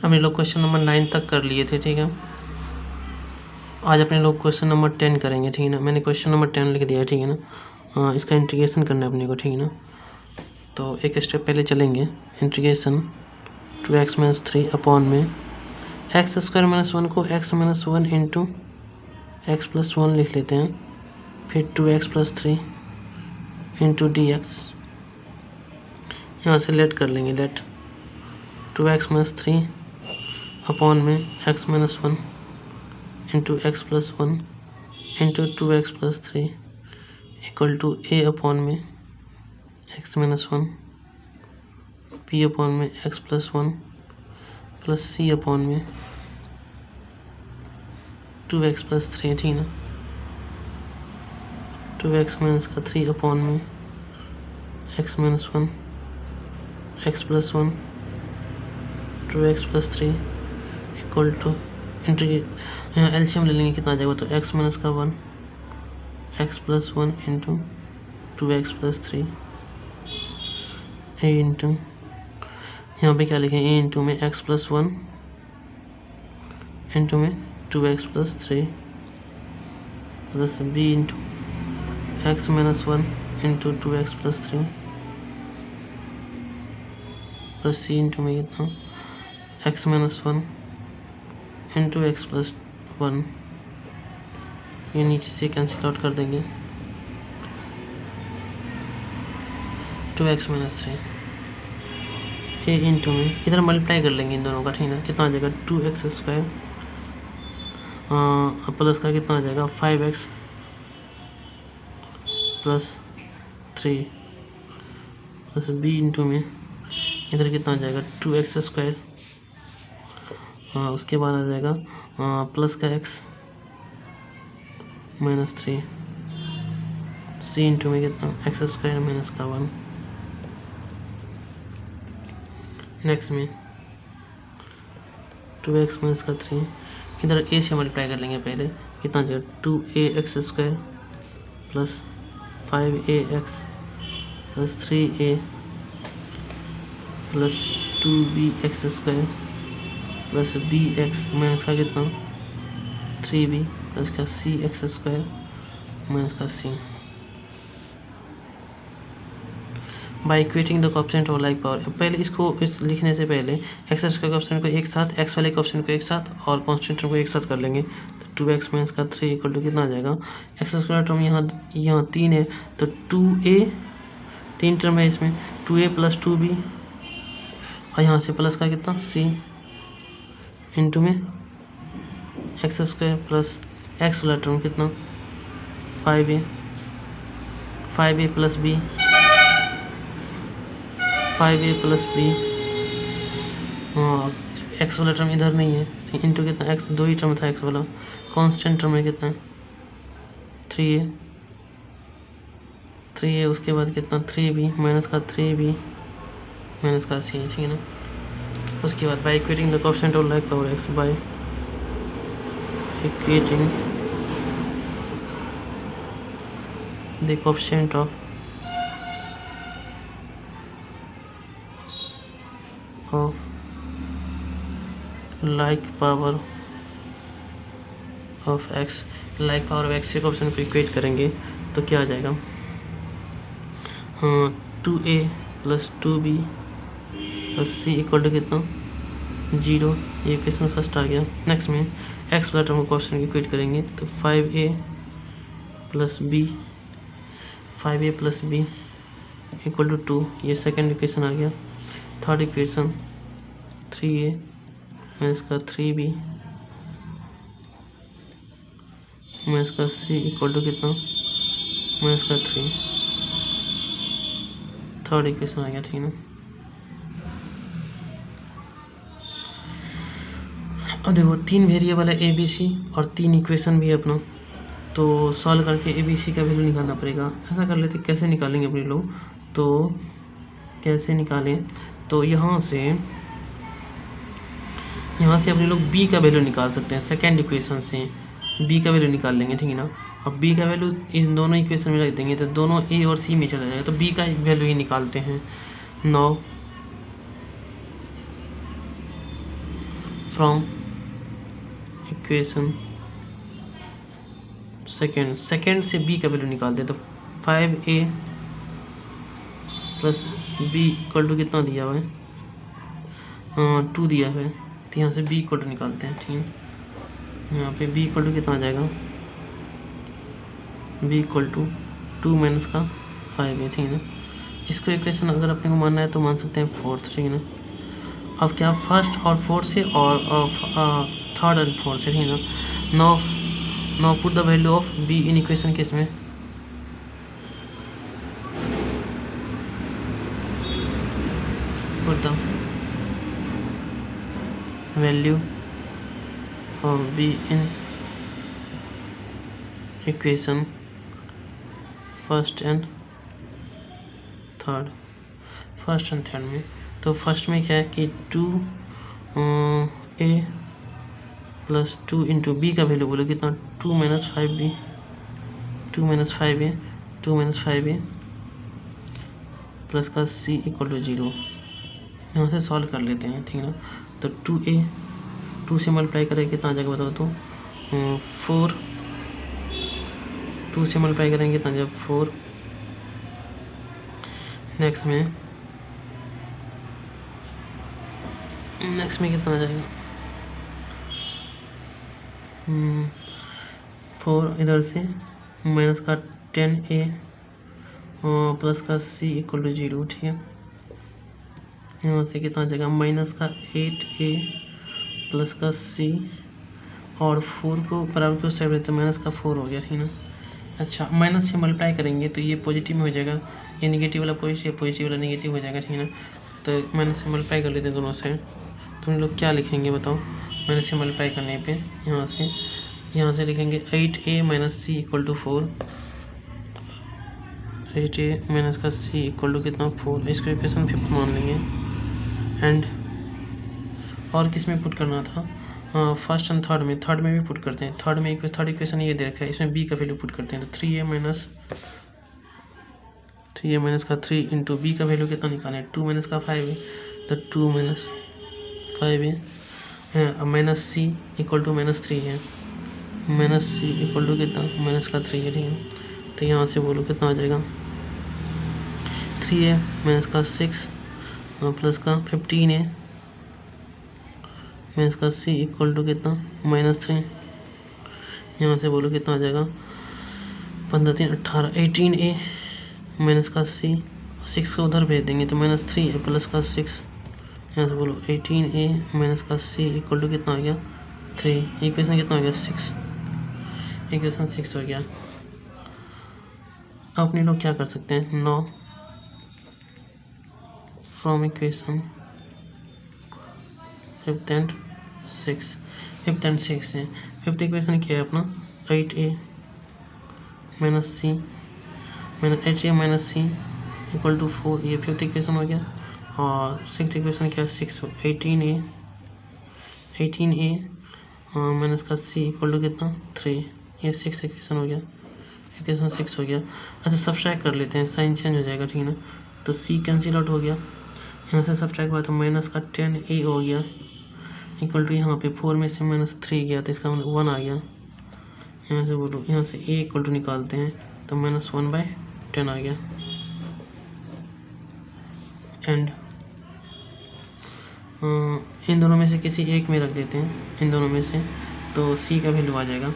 हमने लोग question number 9 तक कर लिए थे, ठीक है। आज अपने लोग क्वेश्चन नंबर 10 करेंगे, ठीक है ना। मैंने क्वेश्चन नंबर 10 लिख दिया है, ठीक है ना। इसका इंटीग्रेशन करना है अपने को, ठीक है ना। तो एक स्टेप पहले चलेंगे। इंटीग्रेशन 2x-3 अपॉन में x² - 1 को x-1 इंटू x+1 लिख लेते हैं, फिर 2x+3 इंटू dx। यहाँ से लेट कर लेंगे, लेट 2x-3 अपॉन में x-1 into x+1 into 2x+3 equal to a upon में x-1 p अपॉन में x+1 प्लस c अपॉन में 2x+3, ठीक ना। 2x-3 अपॉन में x-1 x+1 2x+3 equal to यहाँ एलसीएम ले लेंगे, कितना आ जाएगा, तो x-1 x+1 into 2x+3 a into यहाँ पे क्या लिखें, a इंटू में x+1 इंटू में 2x+3 plus b into x-1 into 2x+3 plus c into में कितना x-1 इंटू x+1। ये नीचे से कैंसिल आउट कर देंगे, 2x-3 a इंटू में इधर मल्टीप्लाई कर लेंगे इन दोनों का, ठीक है। कितना आ जाएगा 2x² प्लस का कितना आ जाएगा 5x plus 3 plus b into में इधर कितना आ जाएगा 2x², उसके बाद आ जाएगा प्लस का x माइनस 3 c इंटू में कितना x² माइनस का 1। नेक्स्ट में 2x माइनस का 3 इधर a से मल्टीप्लाई कर लेंगे पहले, कितना आ जाएगा 2ax² plus 5ax plus 3a plus 2bx² plus bx minus का कितना 3b प्लस का cx² माइनस का c। By equating the coefficient of like power, पहले इसको इस लिखने से पहले x² के कोएफिशिएंट को एक साथ, x वाले कोएफिशिएंट को एक साथ और कांस्टेंट टर्म को एक साथ कर लेंगे। तो 2x माइनस का 3 इक्वल टू कितना आ जाएगा, x² टर्म यहाँ 3 है तो 2a 3 टर्म है इसमें 2a प्लस 2b और यहाँ से प्लस का कितना c इंटू में x² प्लस x वाला टर्म कितना 5a plus b 5a plus b, x वाला टर्म इधर नहीं है इंटू कितना x, दो ही टर्म था x वाला, कांस्टेंट टर्म है कितना 3a उसके बाद कितना 3b माइनस का 3b माइनस का c, ठीक है ना। उसके बाद by equating the coefficient of like power x, by equating the coefficient of like power of x, like power of x के ऑप्शन को इक्वेट करेंगे तो क्या आ जाएगा 2a plus 2b plus c equal to कितना 0। ये क्वेश्चन फर्स्ट आ गया। नेक्स्ट में x वाला टर्म को क्वेश्चन इक्वेट करेंगे तो 5a plus b equal to 2, ये सेकेंड इक्वेशन आ गया। थर्ड इक्वेशन 3a माइनस का 3b माइनस का c इक्वल टू कितना माइनस का 3, थर्ड इक्वेशन आ गया, ठीक है ना। अब देखो 3 वेरिएबल है a b c और 3 इक्वेशन भी है अपना, तो सॉल्व करके a b c का वैल्यू निकालना पड़ेगा। ऐसा कर लेते, कैसे निकालेंगे अपने लोग, तो कैसे निकालें, तो यहाँ से अपने लोग b का वैल्यू निकाल सकते हैं। सेकेंड इक्वेशन से b का वैल्यू निकाल लेंगे, ठीक है ना। अब b का वैल्यू इन दोनों इक्वेशन में रख देंगे तो दोनों a और c में चला जाएगा, तो b का वैल्यू ही निकालते हैं 9 फ्रॉम इक्वेशन सेकेंड से b का वैल्यू निकालते हैं। तो 5a plus b equal to कितना दिया हुआ है, 2 दिया है। तो यहाँ से b इक्वल टू निकालते हैं, ठीक है। यहाँ पे b इक्वल टू कितना आ जाएगा, b इक्वल टू 2 माइनस का 5 है, ठीक है ना। इसको इक्वेशन अगर अपने को मानना है तो मान सकते हैं फोर्थ, ठीक है ना। अब क्या फर्स्ट और फोर्थ से और थर्ड एंड फोर्थ से, ठीक है ना। Now put the value of b in equation किस में, put the value of b in equation first and third में। तो फर्स्ट में क्या है कि 2a प्लस 2 इंटू बी का वैल्यू बोलो कितना, 2 minus 5b, 2 minus 5a plus का c इक्वल टू 0। यहाँ से सॉल्व कर लेते हैं, ठीक है ना। तो 2a 2 से मल्टीप्लाई करेंगे कितना आ जाएगा बताओ तो 4, 2 से मल्टीप्लाई करेंगे कितना आ जाएगा 4। नेक्स्ट में कितना आ जाएगा 4, इधर से माइनस का 10a प्लस का c इक्वल टू 0, ठीक है। यहाँ से कितना आ जाएगा माइनस का 8a प्लस का c और 4 को बराबर को साइड देते माइनस का 4 हो गया, ठीक है ना। अच्छा, माइनस से मल्टीप्लाई करेंगे तो ये पॉजिटिव में हो जाएगा, ये नेगेटिव वाला पॉजिटिव वाला नेगेटिव हो जाएगा, ठीक है ना। तो माइनस से मल्टीप्लाई कर लेते हैं दोनों साइड। तो हम लोग क्या लिखेंगे बताओ, माइनस से मल्टीप्लाई करने पे यहाँ से लिखेंगे 8a minus c equal to 4, 8a minus का c इक्वल टू कितना 4। इसको इक्वेशन 5 मान लेंगे। एंड और किस में पुट करना था, फर्स्ट एंड थर्ड में भी पुट करते हैं। थर्ड इक्वेशन ये दे रखा है, इसमें b का वैल्यू पुट करते हैं। तो 3a माइनस का 3 इंटू बी का वैल्यू कितना निकालें, 2 माइनस का 5 है। तो 2 माइनस 5 है। अब माइनस c इक्वल टू -3 है, माइनस c इक्वल टू कितना माइनस का 3 है, ठीक है। तो यहाँ से बोलो कितना आ जाएगा 3a माइनस का 6 प्लस का 15 है माइनस का c इक्वल टू कितना -3। यहाँ से बोलो कितना आ जाएगा 15 3 18, 18a माइनस का c, 6 को उधर भेज देंगे तो -3a प्लस का 6। यहाँ से बोलो 18a माइनस का c इक्वल टू कितना आ गया 3। इक्वेशन कितना हो गया 6, इक्वेशन 6 हो गया। अब अपने लोग क्या कर सकते हैं, now from equation 5th and 6 है। 5th इक्वेशन क्या है अपना 8a minus c equal to 4, ये 5th इक्वेशन हो गया। और 6th इक्वेशन क्या है 6, 18a माइनस का c इक्वल टू कितना 3, ये 6 इक्वेशन हो गया, इक्वेशन 6 हो गया। अच्छा, सब्सट्रैक्ट कर लेते हैं, साइन चेंज हो जाएगा, ठीक है ना। तो c कैंसिल आउट हो गया, यहाँ से सब्सट्रैक्ट हुआ तो माइनस का 10a हो गया इक्वल टू यहाँ पे 4 में से -3 गया तो इसका 1 आ गया। यहाँ से बोलो, यहाँ से a इक्वल टू निकालते हैं तो -1/10 आ गया। एंड इन दोनों में से किसी एक में रख देते हैं, इन दोनों में से, तो c का वैल्यू आ जाएगा।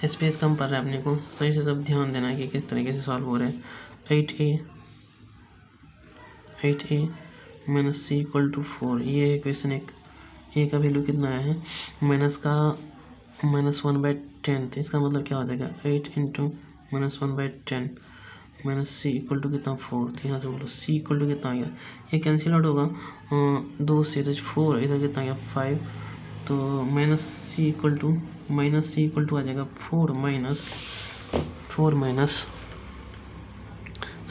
स्पेस कम पड़ रहा है अपने को, सही से सब ध्यान देना है कि किस तरीके से सॉल्व हो रहा है। 8a minus c equal to 4, ये इक्वेशन एक, a का वैल्यू कितना आया है -1/10। तो इसका मतलब क्या हो जाएगा 8 into -1/10 minus c equal to कितना 4। तो यहाँ से बोलो c इक्वल टू कितना आ गया, ये कैंसिल आउट होगा 2 से, तो 4 इधर कितना आ गया 5, तो -c इक्वल टू आ जाएगा 4 माइनस।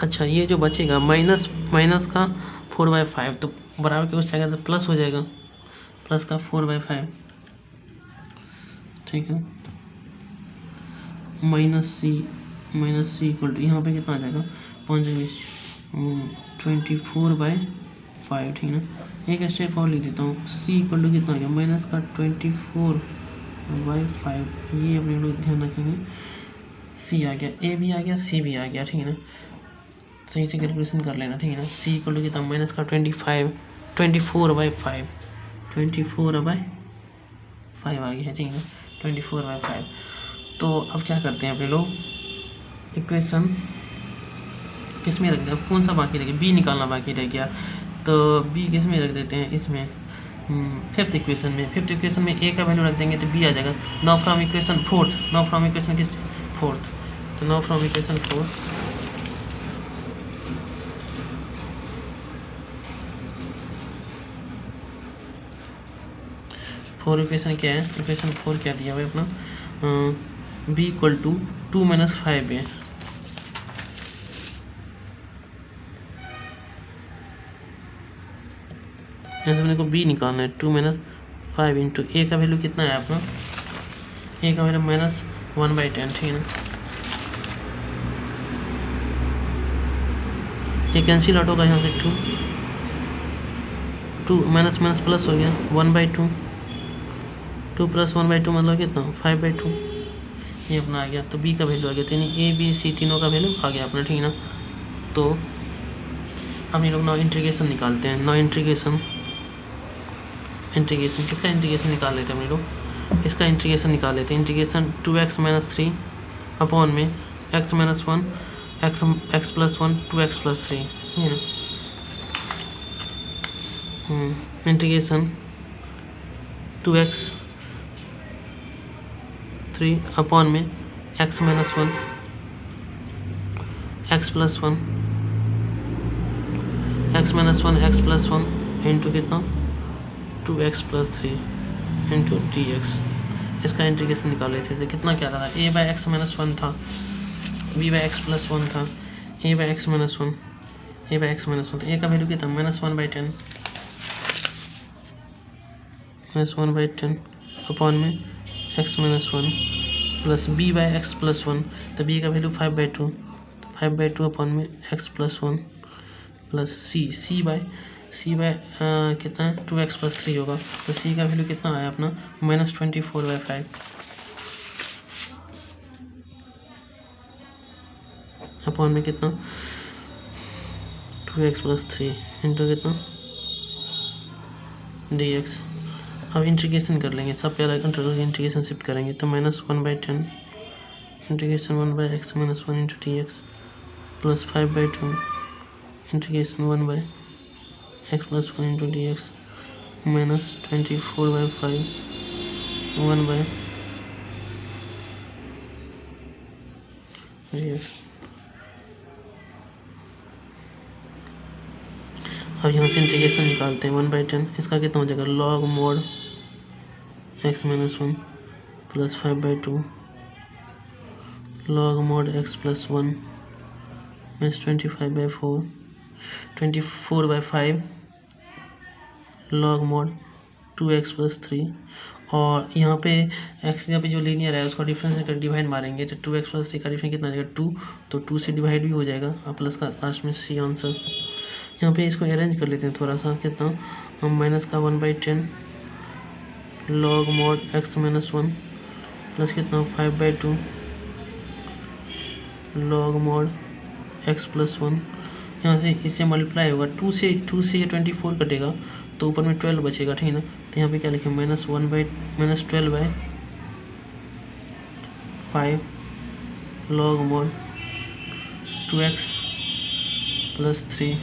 अच्छा, ये जो बचेगा माइनस का 4/5, तो बराबर के उस जगह से प्लस हो जाएगा, प्लस का 4/5, ठीक है। माइनस c इक्वल टू यहाँ पे कितना आ जाएगा 5 24/5, 5, ठीक है ना। एक स्टेप और लिख देता हूँ, c इक्वल टू कितना आ गया माइनस का 24/5, ये अपने लोग ध्यान रखेंगे। c आ गया, a भी आ गया, c भी आ गया, ठीक है ना। सही से कैलकुलेशन कर लेना, ठीक है ना। c इक्वल टू कितना माइनस का 24/5 आ गया है, ठीक है ना। 24/5। तो अब क्या करते हैं अपने लोग, इक्वेशन किस में रख दें, अब कौन सा बाकी रह गया, b निकालना बाकी रह गया, तो b किस में रख देते हैं, इसमें फिफ्थ इक्वेशन में। फिफ्थ इक्वेशन में a का वैल्यू रख देंगे तो b आ जाएगा। Now from equation fourth, now from equation किस फोर्थ, तो now from equation fourth four equation क्या है, इक्वेशन 4 क्या दिया हुआ है अपना, b इक्वल टू 2 - 5 है। यहाँ से अपने को b निकालना है, 2 - 5 इंटू a का वैल्यू कितना है अपना, a का वैल्यू -1/10, ठीक है ना। ये कैंसिल आउट होगा यहाँ से, 2 माइनस माइनस प्लस हो गया, 1/2, 2 + 1/2 मतलब कितना 5/2, ये अपना आ गया। तो b का वैल्यू आ गया, तो यानी a b c तीनों का वैल्यू आ गया अपना, ठीक है ना। तो हम ये लोग नाउ इंटीग्रेशन निकालते हैं, नाउ इंटीग्रेशन किसका इंटीग्रेशन निकाल लेते हैं हम लोग, इसका इंटीग्रेशन निकाल लेते हैं। इंटीग्रेशन 2x - 3 अपॉन में x - 1 x + 1 2x + 3, है ना। इंटीग्रेशन 2x 3 अपॉन में x - 1 x + 1 x + 1 इंटू कितना 2x + 3 इंटू dx। इसका इंटीग्रेशन निकाल लेते थे, कितना क्या था, a/x - 1 था, b/x + 1 था, a/x - 1 तो a का वैल्यू कितना -1/10 अपॉन में x - 1 प्लस b/x + 1, तो b का वैल्यू 5/2, तो 5/2 अपॉन में x + 1 प्लस c कितना है 2x + 3 होगा, तो c का वैल्यू कितना आया अपना -24/5 अपॉन में कितना 2x + 3 इंटू कितना dx। अब इंटीग्रेशन कर लेंगे, सब पहले इंटीग्रेशन शिफ्ट करेंगे, तो -1/10 integration 1/x - 1 into dx plus 5/2 integration 1/x + 1 into dx -24/5 1/dx। अब यहाँ से इंटीग्रेशन निकालते हैं, 1/10 इसका कितना हो जाएगा log mod x - 1 plus 5/2 log mod x + 1 -24/5 log mod 2x + 3, और यहाँ पे x यहाँ पे जो लीनियर है उसका डिफरेंस अगर डिवाइड मारेंगे तो 2x + 3 का डिफरेंस कितना आ जाएगा 2, तो 2 से डिवाइड भी हो जाएगा, और प्लस का लास्ट में सी आंसर। यहाँ पे इसको अरेंज कर लेते हैं थोड़ा सा, कितना हम माइनस का 1/10 log mod x - 1 प्लस कितना 5/2 log mod x + 1, यहाँ से इससे मल्टीप्लाई होगा, 2 से ये 24 कटेगा तो ऊपर में 12 बचेगा, ठीक है ना। तो यहाँ पे क्या लिखें -12/5 log mod 2x + 3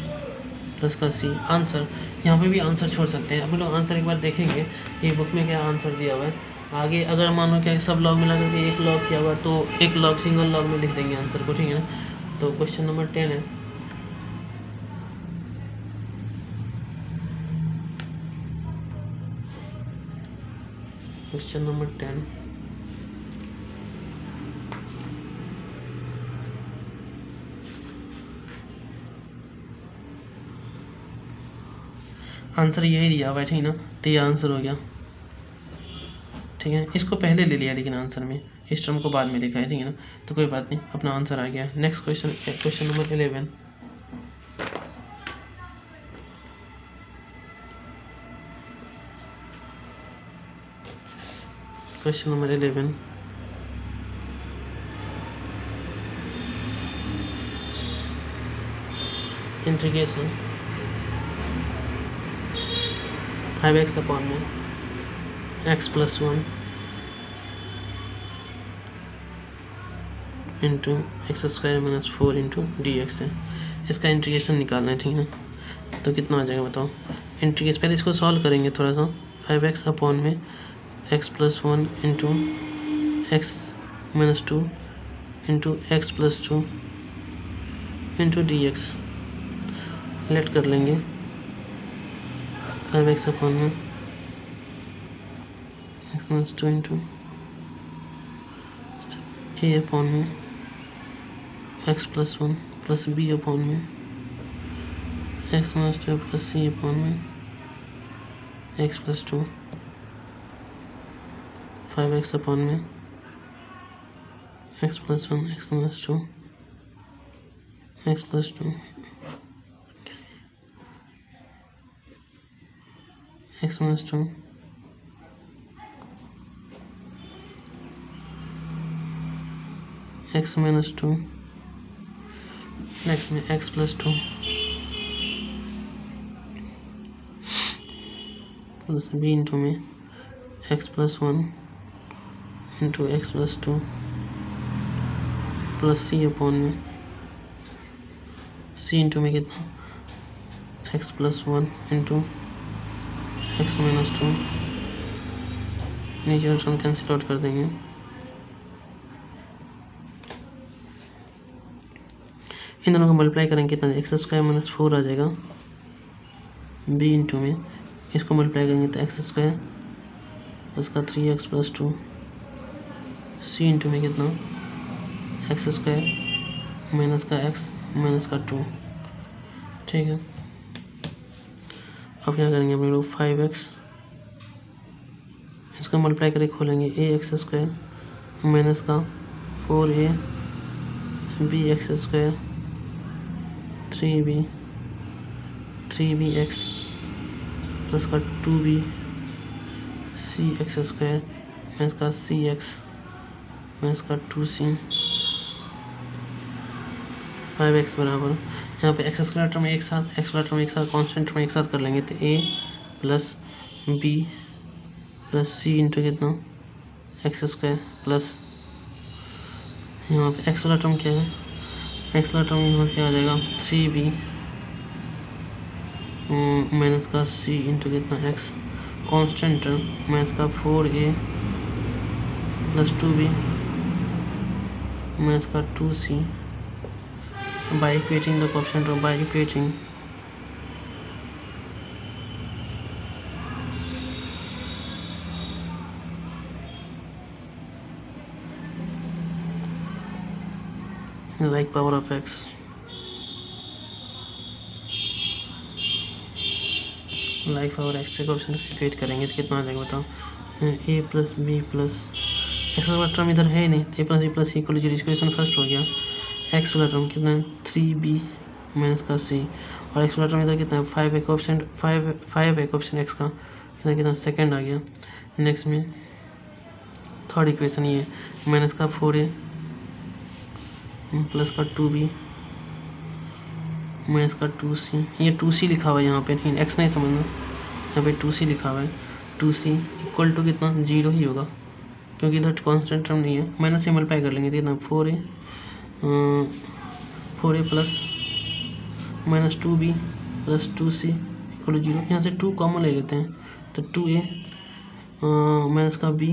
प्लस का सी आंसर। यहाँ पे भी आंसर छोड़ सकते हैं, हम लोग आंसर एक बार देखेंगे ये बुक में क्या आंसर दिया हुआ है। आगे अगर मान लो क्या सब लॉग मिला करके एक लॉग किया हुआ तो एक लॉग सिंगल लॉग में लिख देंगे आंसर को, ठीक है ना। तो क्वेश्चन नंबर 10 है, क्वेश्चन नंबर 10 आंसर यही दिया हुआ है, ठीक है ना। तो ये आंसर हो गया, ठीक है। इसको पहले ले लिया लेकिन आंसर में, इस टर्म को बाद में लिखा है, ठीक है ना। तो कोई बात नहीं, अपना आंसर आ गया। Next question, question number 11 question number 11, integration 5x upon में x plus 1 into x square minus 4 into d x है। इसका इंटीग्रेशन निकालना है, ठीक है। तो कितना आ जाएगा बताओ। इंटीग्रेशन पहले इसको सॉल्व करेंगे थोड़ा सा। 5x अपॉन में x plus 1 into x minus 2 into x plus 2 into d x let कर लेंगे। 5x अपॉन में x minus 2 into a upon में x plus 1 plus b upon में x minus 2 plus c upon में x plus 2। 5x upon में x plus 1 x minus 2 x plus 2 x minus 2 x minus 2 next में x plus 2 plus b into में x plus 1 into x plus 2 plus c upon में c into में कितना x plus 1 into x minus 2। नीचे term cancel out कर देंगे। इन दोनों को मल्टीप्लाई करेंगे कितना एक्स स्क्वायर माइनस 4 आ जाएगा बी इंटू में इसको मल्टीप्लाई करेंगे तो एक्स स्क्वायर उसका 3x प्लस 2 सी इंटू में कितना एक्स स्क्वायर माइनस का एक्स माइनस का 2, ठीक है। अब क्या करेंगे अपने लोग 5x इसको मल्टीप्लाई करके खोलेंगे ए एक्स स्क्वायर माइनस का 4a b x square 3b x plus का 2b सी एक्स स्क्वायर माइनस का सी एक्स माइनस का 2c 5x बराबर यहाँ पे एक्स स्क्वायर टर्म एक साथ एक्स वाला टर्म एक साथ कॉन्स्टेंट टर्म एक साथ कर लेंगे तो a plus b plus c into कितना एक्स स्क्वायर प्लस यहाँ पे एक्स वाला टर्म क्या है एक्स वाला टर्म यहाँ से आ जाएगा 3b माइनस का सी इंटू कितना एक्स कॉन्स्टेंट टर्म माइनस का 4a प्लस 2b माइनस का 2c by equating the coefficient of by equating like power of x like power x से क्वेश्चन इक्वेट करेंगे तो कितना आ जाएगा बताओ a plus b plus x वाला टर्म इधर है ही नहीं तो a plus b plus equal zero equation first हो गया। एक्स वाला टर्म कितना है 3b माइनस का c और एक्स वाला टर्म इधर कितना है 5 है कोएफिशिएंट 5 है कोएफिशिएंट x का इधर कितना सेकंड आ गया। नेक्स्ट में थर्ड इक्वेशन ये माइनस का 4a प्लस का 2b माइनस का 2c ये 2c लिखा हुआ है यहाँ पे नहीं x नहीं समझना यहाँ पे 2c लिखा हुआ है 2c इक्वल टू कितना 0 ही होगा क्योंकि इधर कांस्टेंट टर्म नहीं है माइनस से मल्टीप्लाई कर लेंगे तो कितना 4a plus minus 2b plus 2c equal to 0। यहाँ से 2 कॉमन ले लेते हैं तो 2a माइनस का b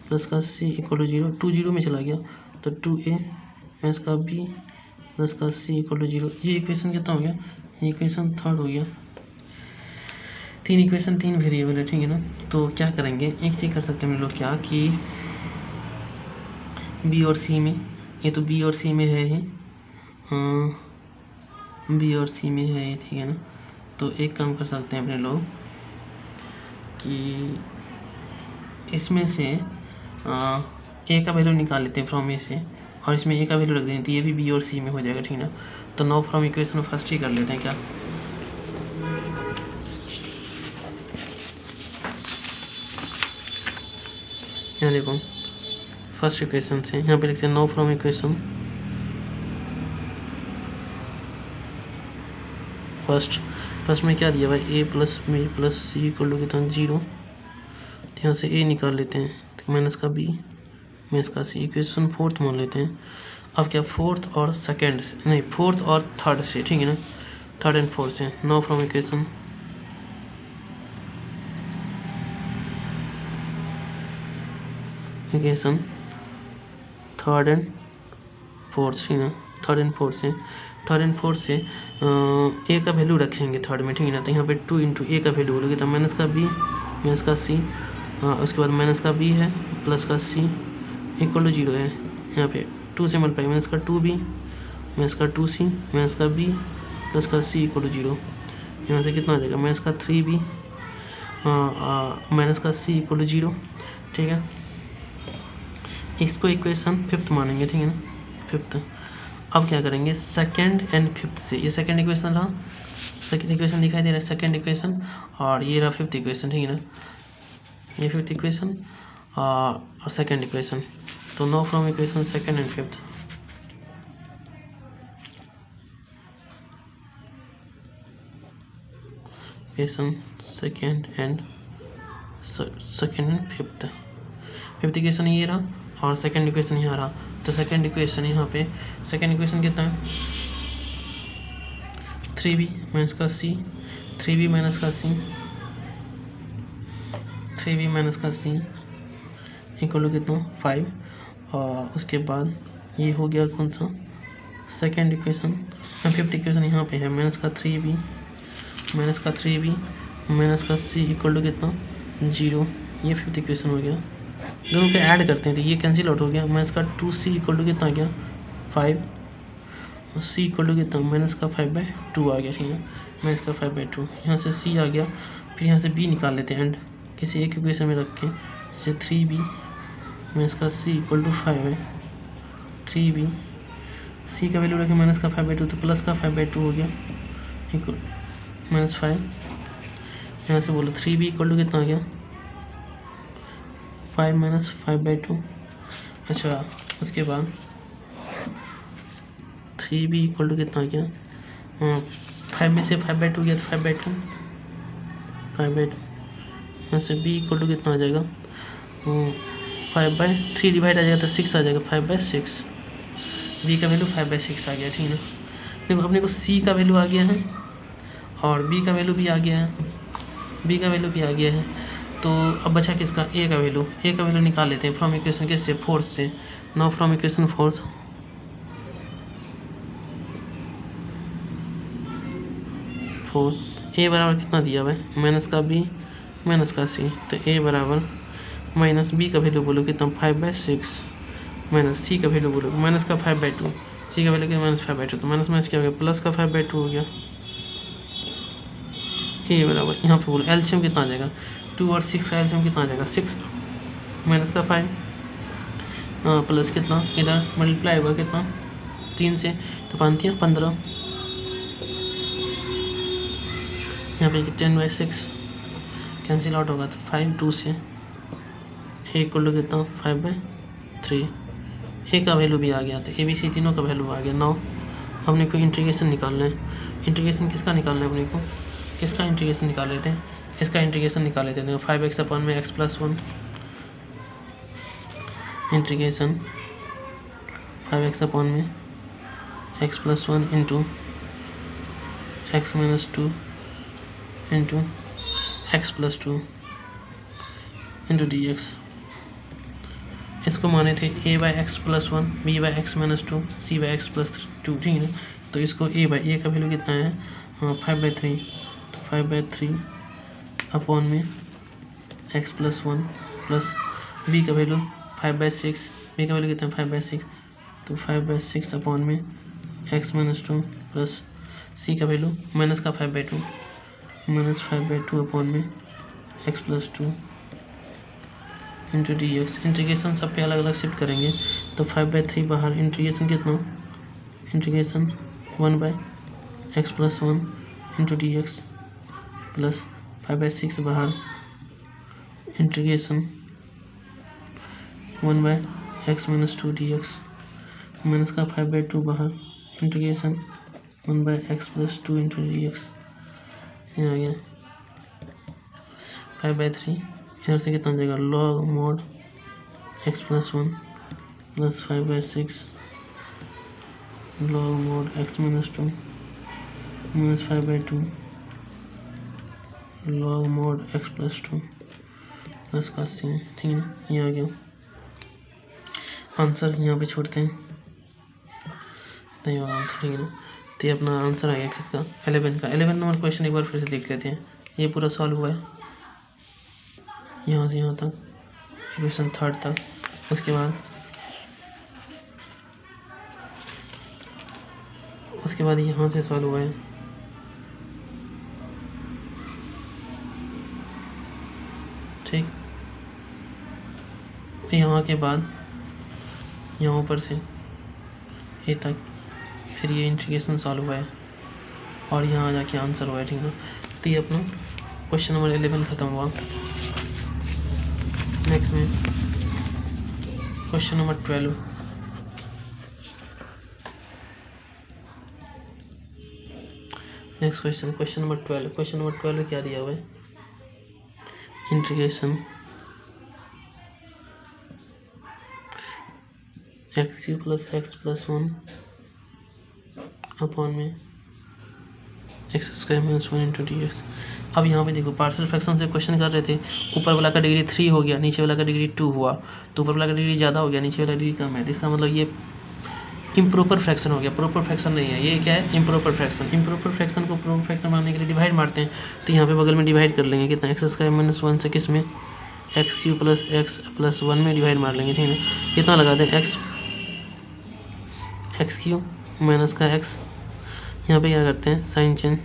प्लस का c इक्वल टू 0 2 0 में चला गया तो 2a माइनस का b प्लस का c इक्वल टू 0। ये इक्वेशन कितना हो गया ये इक्वेशन थर्ड हो गया। तीन इक्वेशन तीन वेरिएबल है, ठीक है ना। तो क्या करेंगे एक चीज़ कर सकते हैं हम लोग क्या कि b और c में ये तो b और c में है ही b और c में है ये, ठीक है ना। तो एक काम कर सकते हैं अपने लोग कि इसमें से a का वैल्यू निकाल लेते हैं फ्रॉम ए से और इसमें a का वैल्यू रख देंगे तो ये भी b और c में हो जाएगा, ठीक है ना। तो नाउ फ्रॉम इक्वेशन फर्स्ट ही कर लेते हैं क्या यहाँ देखो फर्स्ट इक्वेशन से यहाँ पे लिखते हैं नाउ फ्रॉम इक्वेशन फर्स्ट में क्या दिया हुआ है, a plus b plus c equal to कितना 0। तो यहाँ से ए निकाल लेते हैं, तो माइनस का बी माइनस का सी, इक्वेशन फोर्थ मान लेते हैं। अब क्या फोर्थ और सेकेंड से नहीं, फोर्थ और थर्ड से, ठीक है ना, थर्ड एंड फोर्थ से। Now from equation third and fourth, ठीक है ना, थर्ड एंड फोर्थ से ए का वैल्यू रखेंगे थर्ड में, ठीक है ना। तो यहाँ पे 2 इंटू ए का वैल्यू बोलोगे तो माइनस का बी माइनस का सी, उसके बाद माइनस का बी है प्लस का सी इक्वल टू 0 है। यहाँ पे 2 से मल्टीप्लाई माइनस का 2b माइनस का 2c माइनस का b प्लस का c इक्वल टू 0। यहाँ से कितना आ जाएगा, माइनस का 3b माइनस का c इक्वल टू 0, ठीक है। इसको इक्वेशन फिफ्थ मानेंगे, ठीक है ना, फिफ्थ। अब क्या करेंगे, सेकेंड एंड फिफ्थ से, ये सेकेंड इक्वेशन रहा, सेकेंड इक्वेशन दिखाई दे रहा है सेकेंड इक्वेशन, और ये रहा फिफ्थ इक्वेशन, ठीक है ना, ये फिफ्थ इक्वेशन और सेकेंड इक्वेशन। तो now from equation second and fifth, equation second and fifth equation ये रहा और सेकेंड इक्वेशन यहाँ रहा। तो सेकेंड इक्वेशन यहाँ पे सेकेंड इक्वेशन कितना है, 3b माइनस का c, 3b माइनस का c, 3b माइनस का c इक्वल टू कितना 5, और उसके बाद ये हो गया कौन सा सेकेंड इक्वेशन। फिफ्थ इक्वेशन यहाँ पे है माइनस का 3b माइनस का 3b माइनस का c इक्वल टू कितना 0। ये फिफ्थ इक्वेशन हो गया। दोनों को ऐड करते हैं तो ये कैंसिल आउट हो गया, माइनस का 2c इक्वल टू कितना आ गया 5, और c इक्वल टू कितना माइनस का 5/2 आ गया, ठीक है, माइनस का 5/2। यहाँ से c आ गया, फिर यहाँ से b निकाल लेते हैं एंड किसी एक इक्वेशन में रख के, जैसे 3b माइनस का c इक्वल टू 5 है, 3b c का वैल्यू रखें माइनस का 5/2 तो प्लस का 5/2 हो गया इक्वल माइनस 5। यहाँ से बोलो 3b इक्वल टू कितना आ गया 5 माइनस 5/2। अच्छा, उसके बाद 3b इक्वल टू कितना आ गया, 5 में से 5/2 गया तो 5/2 यहाँ से b इक्वल टू कितना आ जाएगा 5/3 डिवाइड आ जाएगा तो 6 आ जाएगा 5/6। b का वैल्यू 5/6 आ गया, ठीक है। देखो अपने को c का वैल्यू आ गया है और b का वैल्यू भी आ गया है, तो अब बचा किसका, a का वैल्यू निकाल लेते हैं फ्रॉम इक्वेशन किससे, फोर्थ से। Now from equation fourth a बराबर कितना दिया हुआ है माइनस का b माइनस का c, तो a बराबर माइनस b का वैल्यू बोलो कितना 5/6 माइनस c का वैल्यू बोलो माइनस का 5/2, c का वैल्यू कितना माइनस 5/2, तो माइनस माइनस क्या हो गया प्लस का 5/2 हो गया। a बराबर यहाँ पे बोलो एलसीएम कितना आ जाएगा, 2 और 6 का एलसीएम कितना आ जाएगा 6 माइनस का 5 प्लस कितना इधर मल्टीप्लाई होगा कितना 3 से, तो 5 15, यहाँ पे 10/6 कैंसिल आउट होगा तो 5 2 से a इक्वल टू कितना 5/3। a का वैल्यू भी आ गया, तो a b c तीनों का वैल्यू आ गया। नाउ हमने को इंटीग्रेशन निकालना है, इंटीग्रेशन किसका निकालना है अपने को, किसका इंटीग्रेशन निकाल लेते हैं, इसका इंटीग्रेशन निकाल लेते हैं। 5x अपन में x प्लस 1 इंटीग्रेशन 5x अपन में x plus 1 into x minus 2 into x plus 2 into dx। इसको माने थे a/x plus 1 b/x minus 2 c/x plus 2, ठीक है। तो इसको a का वैल्यू कितना है 5/3, तो 5/3 अपॉन में x प्लस 1 प्लस b का वैल्यू 5/6, b का वैल्यू कितना है 5/6, तो 5/6 अपॉन में x माइनस 2 प्लस c का वैल्यू माइनस का 5/2 माइनस 5/2 अपॉन में x plus 2 into d x. Integration सब पे अलग अलग शिफ्ट करेंगे, तो 5/3 बाहर, इंटीग्रेशन कितना integration 1/x plus 1 into d x plus 5/6 बाहर, इंटीग्रेशन 1/x-2 dx माइनस का 5/2 बाहर इंटीग्रेशन 1/x+2 इंटू dx ये आ गया 5/3 इधर से कितना जाएगा log mod x+1 plus 5/6 log mod x-2 minus 5/2 log mod x+2 plus का सी ठीक है ना ये आ गया आंसर यहाँ पे छोड़ते हैं नहीं होगा आंसर ठीक है ना तो ये अपना आंसर आ गया किसका 11 का 11 नंबर क्वेश्चन एक बार फिर से देख लेते हैं ये पूरा सॉल्व हुआ है यहाँ से यहाँ तक इक्वेशन 3 तक उसके बाद यहाँ से सॉल्व हुआ है ठीक यहाँ के बाद यहाँ ऊपर से ए तक फिर ये इंटीग्रेशन सॉल्व हुआ है और यहाँ आ जाके आंसर हुआ है ठीक है ना तो ये अपना क्वेश्चन नंबर 11 खत्म हुआ नेक्स्ट में question number 12 next question number 12 क्या दिया हुआ है integration x³ plus x+1 upon में x² - 1 इंटू dx। अब यहाँ पे देखो पार्शियल फ्रैक्शन से क्वेश्चन कर रहे थे ऊपर वाला का डिग्री 3 हो गया नीचे वाला का डिग्री 2 हुआ तो ऊपर वाला का डिग्री ज़्यादा हो गया नीचे वाला डिग्री कम है तो इसका मतलब ये इम्प्रॉपर फ्रैक्शन हो गया प्रॉपर फ्रैक्शन नहीं है ये क्या है इम्प्रॉपर फ्रैक्शन को प्रॉपर फ्रैक्शन बनाने के लिए डिवाइड मारते हैं तो यहाँ पे बगल में डिवाइड कर लेंगे कितना x² - 1 से किस में x³ प्लस x+1 में डिवाइड मार लेंगे ठीक है कितना लगाते हैं x³ माइनस का x यहाँ पे क्या करते हैं साइन चेंज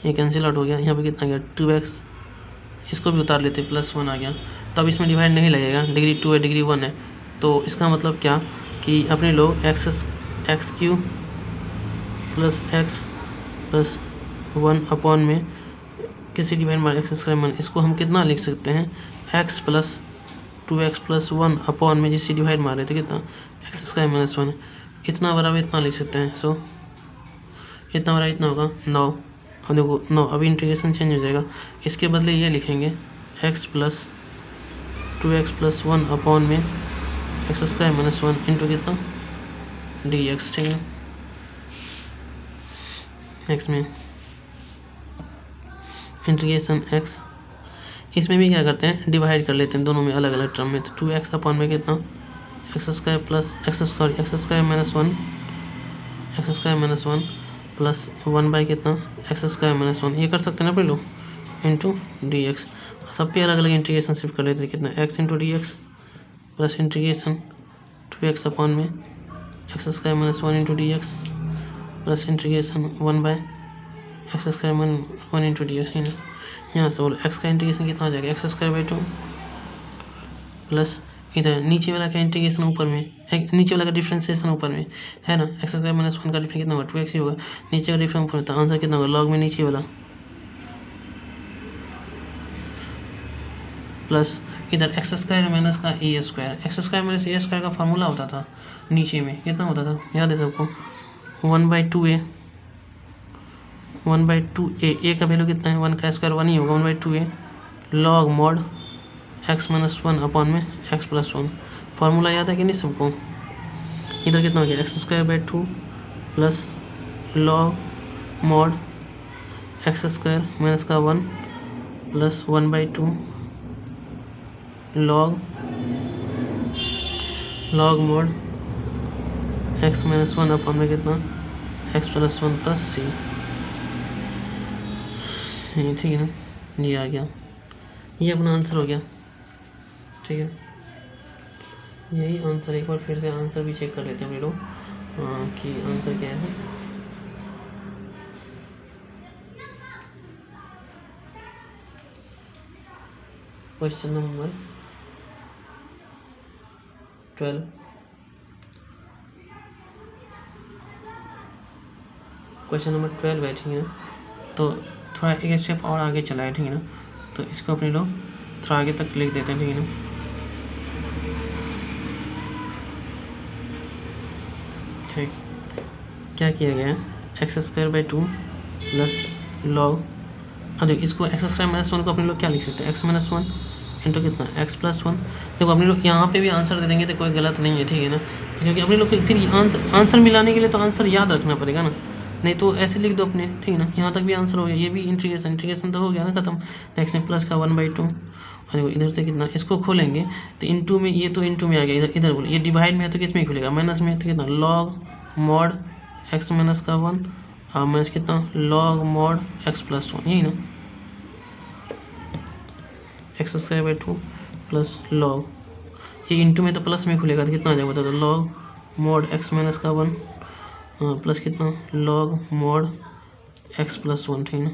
ये कैंसिल आउट हो गया यहाँ पे कितना गया 2x इसको भी उतार लेते +1 आ गया तब इसमें डिवाइड नहीं लगेगा डिग्री 2 है डिग्री 1 है तो इसका मतलब क्या कि अपने लोग x³ प्लस x+1 अपॉन में किसी डिवाइड मार x², इसको हम कितना लिख सकते हैं x प्लस 2x+1 अपॉन में जिससे डिवाइड मार रहे थे कितना x² - 1 इतना बराबर इतना लिख सकते हैं सो इतना बराबर इतना होगा 9 अब देखो 9 अभी इंटीग्रेशन चेंज हो जाएगा इसके बदले ये लिखेंगे x प्लस 2x+1 अपॉन में x² - 1 इंटू कितना dx ठीक है नेक्स्ट में इंटीग्रेशन x इसमें भी क्या करते हैं डिवाइड कर लेते हैं दोनों में अलग अलग टर्म में तो 2x अपॉन में कितना x² plus x² - 1 plus 1 by कितना x² - 1 ये कर सकते हैं ना पहले इंटू dx सब पे अलग अलग इंटीग्रेशन शिफ्ट कर लेते हैं कितना x into dx plus integration 2x upon में x² - 1 into dx plus integration 1 by x² - 1 into dx है ना यहाँ से बोलो x का इंटीग्रेशन कितना आ जाएगा x² / 2 प्लस इधर नीचे वाला का इंटीग्रेशन ऊपर में है नीचे वाला का डिफरेंशिएशन ऊपर में है ना x² - 1 का डिफरेंस कितना होगा 2x ही होगा नीचे का डिफरेंस ऊपर तो आंसर कितना होगा लॉग में नीचे वाला प्लस इधर x² माइनस का a² x² - a² का फार्मूला होता था नीचे में कितना होता था याद है सबको 1/2a 1/2a a का वैल्यू कितना है 1 का स्क्वायर 1 ही होगा 1/2a log mod x - 1 upon में x+1 फार्मूला याद है कि नहीं सबको इधर कितना हो गया x² / 2 plus log mod x² minus का 1 plus 1/2 log mod x - 1 upon में कितना x+1 प्लस c ठीक है ना ये आ गया ये अपना आंसर हो गया ठीक है यही आंसर एक बार फिर से आंसर भी चेक कर लेते हैं हम लोग कि आंसर क्या है क्वेश्चन नंबर 12 क्वेश्चन नंबर 12 है ठीक है तो थोड़ा एक स्टेप और आगे चला है ठीक है ना तो इसको अपने लोग थोड़ा आगे तक लिख देते हैं ठीक है ना ठीक, क्या किया गया है, x square by 2 plus log, अब देखो इसको एक्स स्क्वायर माइनस 1 को अपने लोग क्या लिख सकते हैं, एक्स माइनस 1 इंटू कितना, एक्स प्लस 1। देखो अपने लोग यहाँ पे भी आंसर दे देंगे तो कोई गलत नहीं है, ठीक है ना, क्योंकि अपने लोग को फिर आंसर मिलाने के लिए तो आंसर याद रखना पड़ेगा ना, नहीं तो ऐसे लिख दो अपने, ठीक है ना। यहाँ तक भी आंसर हो गया, ये भी इंटीग्रेशन तो हो गया ना खत्म। नेक्स्ट में प्लस का 1/2, और देखो इधर से कितना, इसको खोलेंगे तो इंटू में, ये तो इंटू में आ गया, इधर बोलो, ये डिवाइड में है तो किस में खुलेगा, माइनस में, तो कितना लॉग मॉड एक्स माइनस का 1 और माइनस कितना लॉग मॉड एक्स प्लस 1, यही ना, x square by 2 plus log, ये इंटू में तो प्लस में खुलेगा तो कितना आ जाएगा बता दो, लॉग मॉड एक्स माइनस का 1 प्लस कितना लॉग मॉड एक्स प्लस 1, ठीक ना।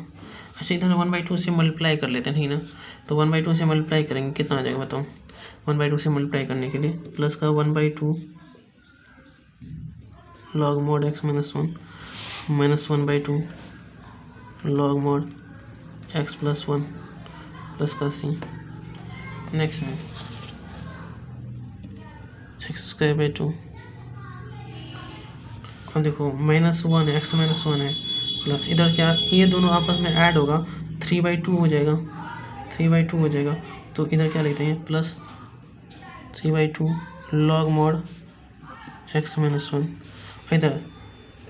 अच्छा इधर 1/2 से मल्टीप्लाई कर लेते हैं, ठीक ना, तो 1/2 से मल्टीप्लाई करेंगे कितना आ जाएगा बताओ, 1/2 से मल्टीप्लाई करने के लिए प्लस का 1/2 log mod x minus 1 minus 1/2 log mod x plus 1 plus का सी। नेक्स्ट में एक्स स्क्वायर बाई 2, अब देखो -1 है, एक्स -1 है, प्लस इधर क्या, ये दोनों आपस में ऐड होगा 3/2 हो जाएगा, 3/2 हो जाएगा, तो इधर क्या लिखते हैं plus 3/2 log mod x minus 1, इधर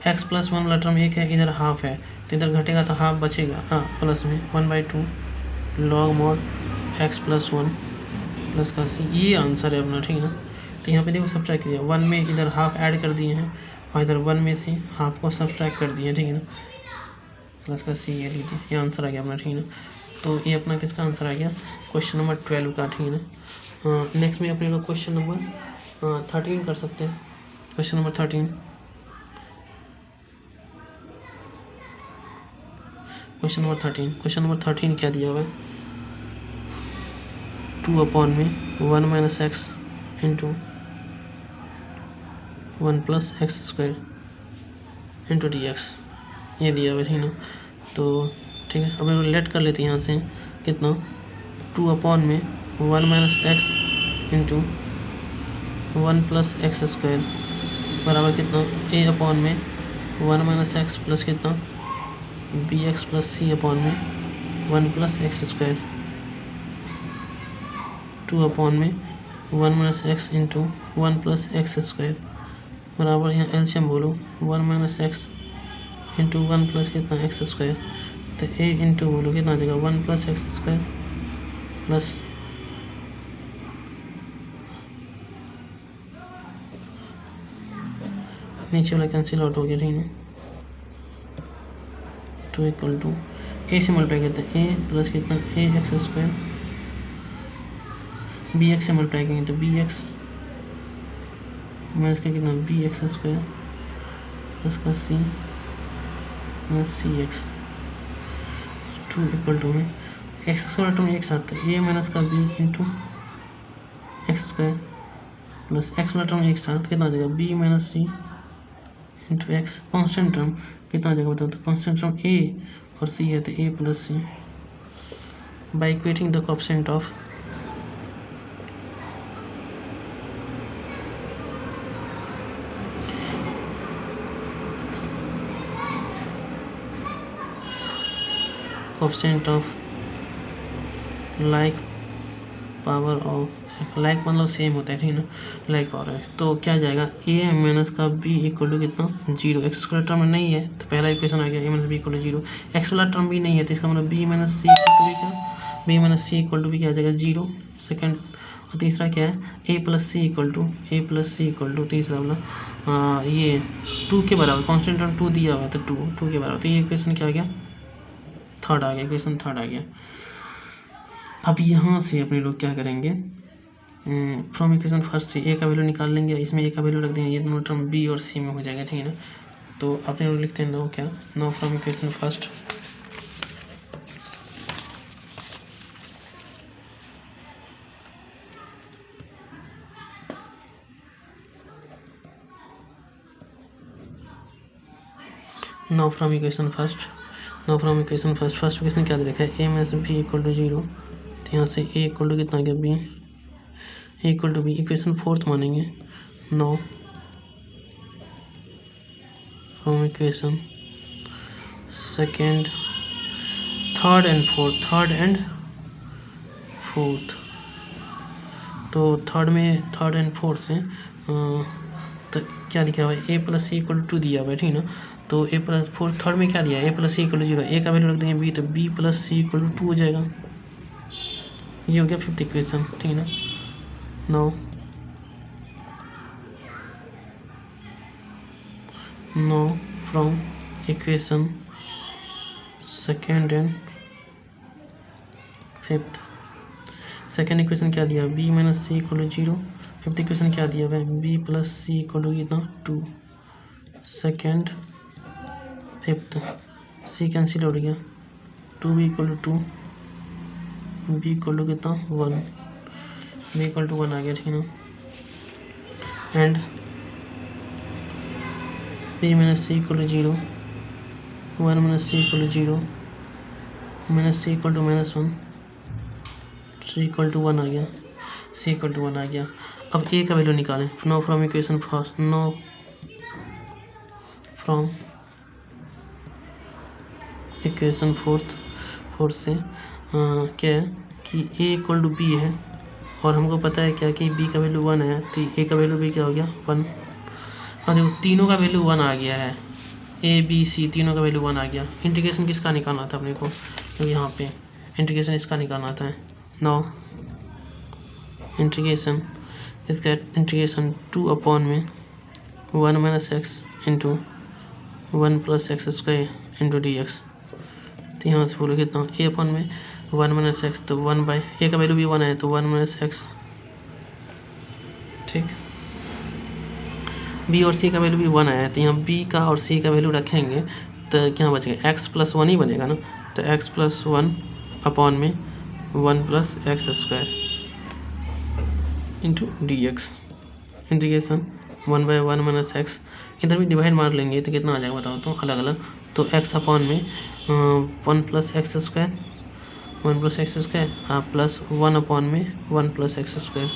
x प्लस 1 वाला टर्म एक है, इधर हाफ है, तो इधर घटेगा तो हाफ बचेगा, हाँ प्लस में 1/2 log mod x plus 1 plus का सी, ये आंसर है अपना, ठीक है ना। तो यहाँ पे देखो सब्ट्रैक्ट किया, 1 में इधर हाफ ऐड कर दिए हैं और इधर 1 में से हाफ को सब्ट्रैक्ट कर दिए, ठीक है ना, प्लस का सी, ये लीजिए, ये आंसर आ गया अपना, ठीक है ना। तो ये अपना किसका आंसर आ गया, क्वेश्चन नंबर 12 का, ठीक है ना। नेक्स्ट में अपने लोग क्वेश्चन नंबर 13 कर सकते हैं, क्वेश्चन नंबर 13, क्वेश्चन नंबर 13 क्या दिया हुआ है, 2/1 minus x into 1 plus x square into d x, ये दिया हुआ है ना। तो ठीक है, अब लेट कर लेते हैं यहाँ से कितना, 2/1 minus x into 1 plus x square बराबर कितना, a/1 माइनस एक्स प्लस कितना बी एक्स प्लस c/में 1 plus x square, 2/1 minus x into 1 plus x square बराबर, यहाँ एलसीएम बोलो 1 माइनस एक्स इंटू 1 प्लस कितना एक्स स्क्वायर, तो a इंटू बोलो कितना आ जाएगा 1 प्लस एक्स स्क्वायर प्लस नीचे वाला कैंसिल आउट हो गया, ठीक है, 2 इक्वल टू ए से मल्टीप्लाई करते हैं, ए प्लस कितना ए एक्स स्क्वायर, बी एक्स से मल्टीप्लाई करेंगे तो बी एक्स माइनस का कितना बी एक्स स्क्वायर प्लस का c minus c x, 2 equal to में एक्स स्क्वायर टर्म एक साथ है, ए माइनस का b into x square plus x वाला टर्म एक साथ कितना आ जाएगा b minus c into x, constant term कितना आ जाएगा बताओ, तो कॉन्स्टेंट टर्म ए और सी है तो a plus c, by equating the coefficient of like power of, like मतलब सेम होता है, ठीक है ना, लाइक पावर है, तो क्या जाएगा ए माइनस का बी इक्वल टू कितना 0, एक्स स्क्वायर टर्म नहीं है तो पहला इक्वेशन आ गया a minus b equal to 0, x वाला टर्म भी नहीं है तो इसका मतलब b minus c equal to क्या, b minus c equal to भी क्या आ जाएगा 0 सेकेंड, और तीसरा क्या है a plus c equal to तीसरा वाला ये 2 के बराबर, कॉन्स्टेंट टर्म 2 दिया हुआ है तो 2 के बराबर, तो ये इक्वेशन क्या आ गया थर्ड आ गया, इक्वेशन थर्ड आ गया। अब यहाँ से अपने लोग क्या करेंगे, फ्रॉम इक्वेशन फर्स्ट से ए का वैल्यू निकाल लेंगे, इसमें ए का वैल्यू रख देंगे, ये दोनों टर्म बी और सी में हो जाएगा, ठीक है ना। तो अपने लोग लिखते हैं नो, क्या no from equation first first equation क्या दे रखा है a minus b equal to 0, तो यहाँ से ए इक्वल टू कितना आ गया b, a equal to b, equation fourth मानेंगे no from equation second, third and fourth. तो थर्ड एंड फोर्थ से तो क्या लिखा हुआ है, a plus c equal to दिया हुआ है, ठीक है ना। तो ए प्लस फोर्थ थर्ड में क्या दिया है, a plus c equal to 0, a का वैल्यू रख देंगे बी, तो b plus c equal to 2 हो जाएगा। ये हो गया फिफ्थ इक्वेशन, ठीक है ना। Now from equation second and fifth. Second equation क्या दिया, b minus c equal to 0। Fifth equation क्या दिया हुआ है, b plus c equal to कितना 2। सेकेंड फिफ्थ, सी कैंसिल हो गया, 2b equal to 2, b equal to कितना 1, बी इक्वल टू 1 आ गया, ठीक है ना। And b minus c equal to 0, 1 minus c equal to 0, minus c equal to -1, c equal to 1 आ गया, सी इक्वल टू 1 आ गया। अब ए का वैल्यू निकालें, no from equation first, no from equation fourth से क्या है कि ए इक्वल टू बी है, और हमको पता है क्या कि बी का वैल्यू 1 है, तो ए का वैल्यू भी क्या हो गया 1, और देखो तीनों का वैल्यू 1 आ गया है, ए बी सी तीनों का वैल्यू 1 आ गया। इंटीग्रेशन किसका निकालना था अपने को, तो यहाँ पे इंटीग्रेशन इसका निकालना था। नो इंटीग्रेशन इसका इंटीग्रेशन 2 अपॉन में 1 minus x into 1 plus x square into d x. तो यहाँ से बोलो कितना, ए अपॉन में 1 माइनस एक्स, तो 1 बाई ए का वैल्यू भी 1 है, तो 1 माइनस एक्स, ठीक। बी और सी का वैल्यू भी 1 आया है, तो यहाँ बी का और सी का वैल्यू रखेंगे तो क्या बचेगा, एक्स प्लस 1 ही बनेगा ना। तो एक्स प्लस 1 अपॉन में 1 plus x square into d x. Integration 1 by 1 minus x, इधर भी डिवाइड मार लेंगे तो कितना आ जाएगा बताओ तो, अलग अलग। तो एक्स अपॉन में 1 plus x square, 1 plus x square plus 1 upon में 1 प्लस एक्स स्क्वायर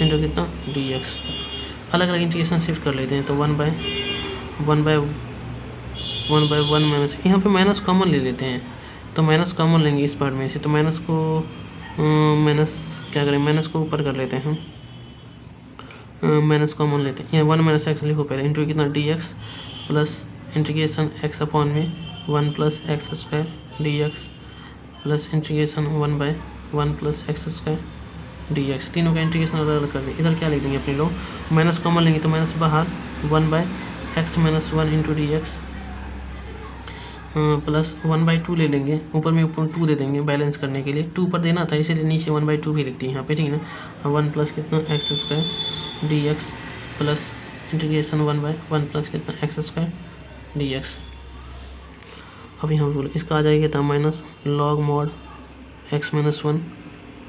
इंटू कितना डी एक्स। अलग अलग इंटीग्रेशन शिफ्ट कर लेते हैं, तो 1 बाई 1 माइनस, यहाँ पे माइनस कॉमन ले लेते हैं, तो माइनस कॉमन लेंगे इस पार्ट में से, तो माइनस को क्या करें, माइनस को ऊपर कर लेते हैं, माइनस कॉमन लेते हैं, यहाँ 1 माइनस एक्स लिखो पहले, इंटू कितना D x plus integration x upon में 1 plus x square D x plus integration 1 by 1 plus x square D x. तीनों का इंटीग्रेशन अलग अलग कर दें। इधर क्या लिख देंगे अपने लोग, माइनस कॉमन लेंगे तो माइनस बाहर 1 by x minus 1 into d x plus 1/2 ले लेंगे, ऊपर में 2 दे देंगे बैलेंस करने के लिए, 2 पर देना था इसीलिए नीचे 1/2 भी लिख दिए यहाँ पे, ठीक है ना। 1 प्लस कितना x square D x plus integration 1 by 1 plus कितना एक्स स्क्वायर डी एक्स। अब यहाँ बोलो इसका आ जाएगा था minus log mod x minus 1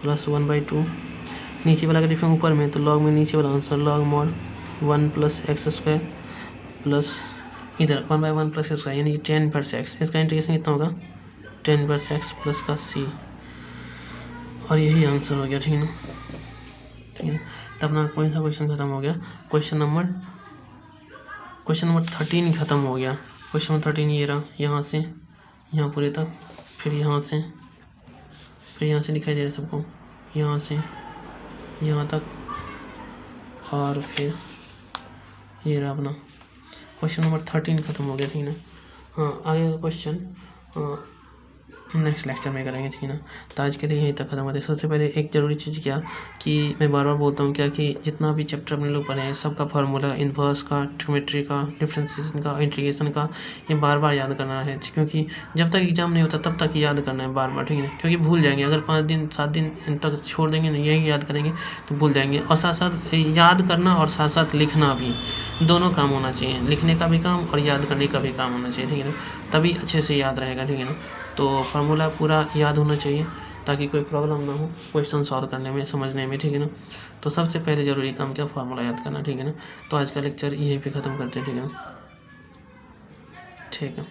plus 1/2, नीचे वाला का डिफरेंस ऊपर में, तो लॉग में नीचे वाला answer log mod 1 plus x square plus इधर 1 बाई 1 प्लस स्क्वायर यानी 10 इनवर्स एक्स। इसका इंटीग्रेशन कितना होगा 10 इनवर्स एक्स प्लस का सी, और यही आंसर हो गया, ठीक है ना। ठीक है, तो अपना कौन सा क्वेश्चन खत्म हो गया, क्वेश्चन नंबर 13 खत्म हो गया। क्वेश्चन नंबर 13 ये रहा, यहाँ से यहाँ पूरे तक, फिर यहाँ से दिखाई दे रहा है सबको, यहाँ से यहाँ तक, और फिर ये रहा अपना क्वेश्चन नंबर 13 खत्म हो गया, ठीक है ना। हाँ, आगे का क्वेश्चन नेक्स्ट लेक्चर में करेंगे, ठीक है ना। तो आज के लिए यहीं तक खत्म होता है। सबसे पहले एक ज़रूरी चीज़ क्या कि मैं बार बार बोलता हूँ क्या कि जितना भी चैप्टर अपने लोग पढ़े हैं सबका फार्मूला, इन्वर्स का, ट्रिग्नोमेट्री का, डिफरेंशिएशन का, इंटीग्रेशन का, ये बार बार याद करना है, क्योंकि जब तक एग्जाम नहीं होता तब तक याद करना है बार बार, ठीक है, क्योंकि भूल जाएंगे। अगर 5 दिन 7 दिन तक छोड़ देंगे ना, यही याद करेंगे तो भूल जाएंगे। और साथ साथ याद करना और साथ साथ लिखना भी, दोनों काम होना चाहिए, लिखने का भी काम और याद करने का भी काम होना चाहिए, ठीक है ना, तभी अच्छे से याद रहेगा, ठीक है ना। तो फार्मूला पूरा याद होना चाहिए ताकि कोई प्रॉब्लम ना हो क्वेश्चन सॉल्व करने में, समझने में, ठीक है ना। तो सबसे पहले ज़रूरी काम क्या, फार्मूला याद करना, ठीक है ना। तो आज का लेक्चर यहीं पे ख़त्म करते हैं, ठीक है ना, ठीक है।